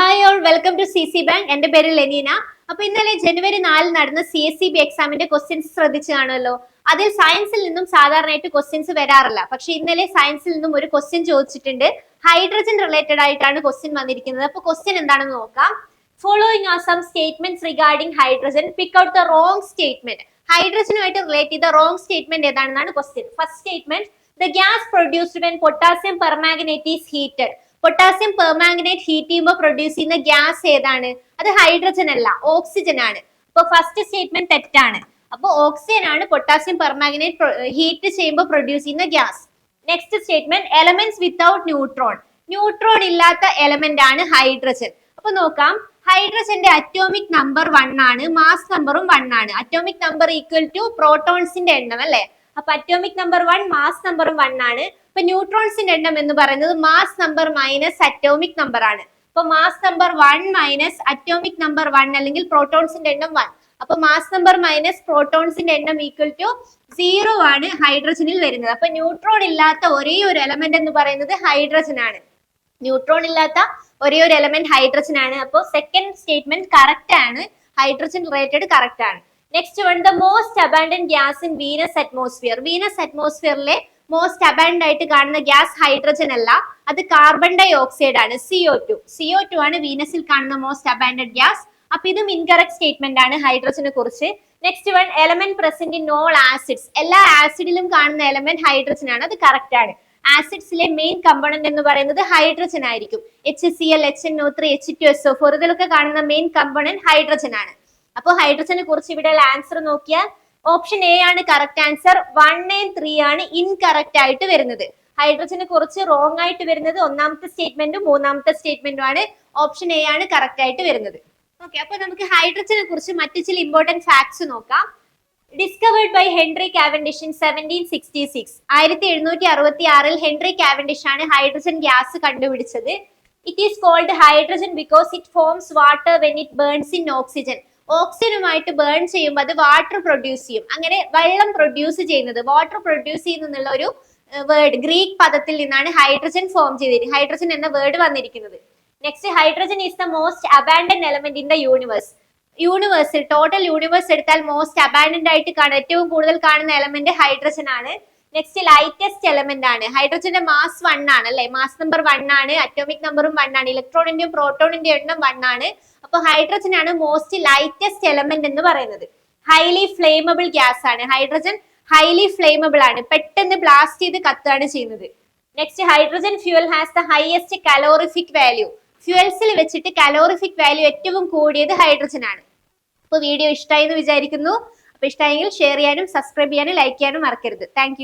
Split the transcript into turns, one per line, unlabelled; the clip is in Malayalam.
Hi all, welcome to CC bank. എന്റെ പേര് ലെനീന. അപ്പൊ ഇന്നലെ ജനുവരി 4 നടന്ന CSEB എക്സാമിന്റെ ക്വസ്റ്റ്യൻസ് ശ്രദ്ധിച്ചു കാണുമല്ലോ. അതിൽ സയൻസിൽ നിന്നും സാധാരണയായിട്ട് ക്വസ്റ്റ്യൻസ് വരാറില്ല. പക്ഷെ ഇന്നലെ സയൻസിൽ നിന്നും ഒരു ക്വസ്റ്റ്യൻ ചോദിച്ചിട്ടുണ്ട്. ഹൈഡ്രജൻ റിലേറ്റഡ് ആയിട്ടാണ് ക്വസ്റ്റ്യൻ വന്നിരിക്കുന്നത്. അപ്പൊ ക്വസ്റ്റ്യൻ എന്താണെന്ന് നോക്കാം. Following are some statements regarding hydrogen, pick out the wrong statement. ഹൈഡ്രജനുമായിട്ട് റിലേറ്റ് ചെയ്ത റോങ് സ്റ്റേറ്റ്മെന്റ് ഏതാണെന്നാണ് question. First statement, the gas produced when potassium permanganate is heated. Potassium permanganate heat ചെയ്യുമ്പോൾ പ്രൊഡ്യൂസ് ചെയ്യുന്ന ഗ്യാസ് ഏതാണ്? അത് ഹൈഡ്രജൻ അല്ല, ഓക്സിജൻ ആണ്. അപ്പൊ ഫസ്റ്റ് സ്റ്റേറ്റ്മെന്റ് തെറ്റാണ്. അപ്പൊ ഓക്സിജൻ ആണ് പൊട്ടാസ്യം പെർമാംഗനേറ്റ് ഹീറ്റ് ചെയ്യുമ്പോൾ പ്രൊഡ്യൂസ് ചെയ്യുന്ന gas. Next statement, elements without neutron. Neutron ഇല്ലാത്ത എലമെന്റ് ആണ് ഹൈഡ്രജൻ. അപ്പൊ നോക്കാം, ഹൈഡ്രജന്റെ അറ്റോമിക് നമ്പർ 1 ആണ്, മാസ് നമ്പറും 1 ആണ്. അറ്റോമിക് നമ്പർ ഈക്വൽ ടു പ്രോട്ടോൺസിന്റെ എണ്ണം അല്ലെ. അപ്പൊ അറ്റോമിക് നമ്പർ 1 മാസ് നമ്പറും 1 ആണ്. ഇപ്പൊ ന്യൂട്രോൺസിന്റെ എണ്ണം എന്ന് പറയുന്നത് mass number minus atomic number ആണ്. അപ്പൊ mass number 1 minus atomic number 1 അല്ലെങ്കിൽ പ്രോട്ടോൺസിന്റെ എണ്ണം 1. അപ്പൊ മാസ് നമ്പർ മൈനസ് പ്രോട്ടോൺസിന്റെ എണ്ണം ഈക്വൽ ടു 0 ആണ് ഹൈഡ്രജനിൽ വരുന്നത്. അപ്പൊ ന്യൂട്രോൺ ഇല്ലാത്ത ഒരേ ഒരു എലമെന്റ് എന്ന് പറയുന്നത് ഹൈഡ്രജൻ ആണ്. ന്യൂട്രോൺ ഇല്ലാത്ത ഒരേ ഒരു എലമെന്റ് ഹൈഡ്രജൻ ആണ്. അപ്പോൾ സെക്കൻഡ് സ്റ്റേറ്റ്മെന്റ് കറക്റ്റ് ആണ്. ഹൈഡ്രജൻ റിലേറ്റഡ് കറക്റ്റ് ആണ്. Next one, the most abundant gas in Venus atmosphere. Venus അറ്റ്മോസ്ഫിയറിലെ മോസ്റ്റ് അബാൻഡ് ആയിട്ട് കാണുന്ന ഗ്യാസ് ഹൈഡ്രജൻ അല്ല, അത് കാർബൺ ഡൈ ഓക്സൈഡ് ആണ്, CO2. CO2 ആണ് വീനസിൽ കാണുന്ന മോസ്റ്റ് അബാൻഡഡ് ഗ്യാസ്. അപ്പൊ ഇതും ഇൻകറക്റ്റ് സ്റ്റേറ്റ്മെന്റ് ആണ് ഹൈഡ്രജനെ കുറിച്ച്. Next one, element present in all acids. എല്ലാ ആസിഡിലും കാണുന്ന എലമെന്റ് ഹൈഡ്രജൻ ആണ്, അത് കറക്റ്റ് ആണ്. ആസിഡ്സിലെ മെയിൻ കമ്പോണന്റ് എന്ന് പറയുന്നത് ഹൈഡ്രജൻ ആയിരിക്കും. HCl, HNO3, H2SO4 ഇതിലൊക്കെ കാണുന്ന മെയിൻ കമ്പോണന്റ് ഹൈഡ്രജൻ ആണ്. അപ്പോൾ ഹൈഡ്രജനെ കുറിച്ച് ഇവിടെയുള്ള ആൻസർ നോക്കിയാൽ ഓപ്ഷൻ എ ആണ് കറക്റ്റ് ആൻസർ. 1 and 3 ആണ് ഇൻകറക്റ്റ് ആയിട്ട് വരുന്നത്. ഹൈഡ്രജനെ കുറിച്ച് റോങ് ആയിട്ട് വരുന്നത് ഒന്നാമത്തെ സ്റ്റേറ്റ്മെന്റും മൂന്നാമത്തെ സ്റ്റേറ്റ്മെന്റും ആണ്. ഓപ്ഷൻ എ ആണ് കറക്റ്റ് ആയിട്ട് വരുന്നത്. ഓക്കെ, അപ്പൊ നമുക്ക് ഹൈഡ്രജനെ കുറിച്ച് മറ്റു ചില ഇമ്പോർട്ടന്റ് ഫാക്ട്സ് നോക്കാം. Discovered by Henry Cavendish in 1766. 1766 Henry Cavendish ആണ് ഹൈഡ്രജൻ ഗ്യാസ് കണ്ടുപിടിച്ചത്. It is called hydrogen because it forms water when it burns in oxygen. ഓക്സിജനുമായിട്ട് ബേൺ ചെയ്യുമ്പോൾ അത് വാട്ടർ പ്രൊഡ്യൂസ് ചെയ്യും. അങ്ങനെ വെള്ളം പ്രൊഡ്യൂസ് ചെയ്യുന്നത്, വാട്ടർ പ്രൊഡ്യൂസ് ചെയ്യുന്നുള്ള ഒരു വേർഡ് ഗ്രീക്ക് പദത്തിൽ നിന്നാണ് ഹൈഡ്രജൻ ഫോം ചെയ്തിരിക്കുന്നത്. ഹൈഡ്രജൻ എന്ന വേർഡ് വന്നിരിക്കുന്നത്. Next, hydrogen is the most abundant element in the universe. യൂണിവേഴ്സിൽ ടോട്ടൽ യൂണിവേഴ്സ് എടുത്താൽ മോസ്റ്റ് അബാൻഡന്റ് ആയിട്ട് ഏറ്റവും കൂടുതൽ കാണുന്ന എലമെന്റ് ഹൈഡ്രജൻ ആണ്. നെക്സ്റ്റ്, ലൈറ്റസ്റ്റ് എലമെന്റ് ആണ്. ഹൈഡ്രജന്റെ മാസ് 1 ആണ് അല്ലെ, മാസ് നമ്പർ 1 ആണ്, അറ്റോമിക് നമ്പറും 1 ആണ്, ഇലക്ട്രോണിന്റെയും പ്രോട്ടോണിന്റെയും എണ്ണം 1 ആണ്. അപ്പൊ ഹൈഡ്രജൻ ആണ് മോസ്റ്റ് ലൈറ്റസ്റ്റ് എലമെന്റ് എന്ന് പറയുന്നത്. ഹൈലി ഫ്ലെയിമബിൾ ഗ്യാസ് ആണ്. ഹൈഡ്രജൻ ഹൈലി ഫ്ലെയിമബിൾ ആണ്, പെട്ടെന്ന് ബ്ലാസ്റ്റ് ചെയ്ത് കത്തുകയാണ് ചെയ്യുന്നത്. Next, hydrogen fuel has the highest calorific value. ഫ്യൂവൽസിൽ വെച്ചിട്ട് കലോറിഫിക് വാല്യൂ ഏറ്റവും കൂടിയത് ഹൈഡ്രജൻ ആണ്. അപ്പൊ വീഡിയോ ഇഷ്ടമായി എന്ന് വിചാരിക്കുന്നു. അപ്പൊ ഇഷ്ടമായെങ്കിൽ ഷെയർ ചെയ്യാനും സബ്സ്ക്രൈബ് ചെയ്യാനും ലൈക്ക് ചെയ്യാനും മറക്കരുത്. താങ്ക്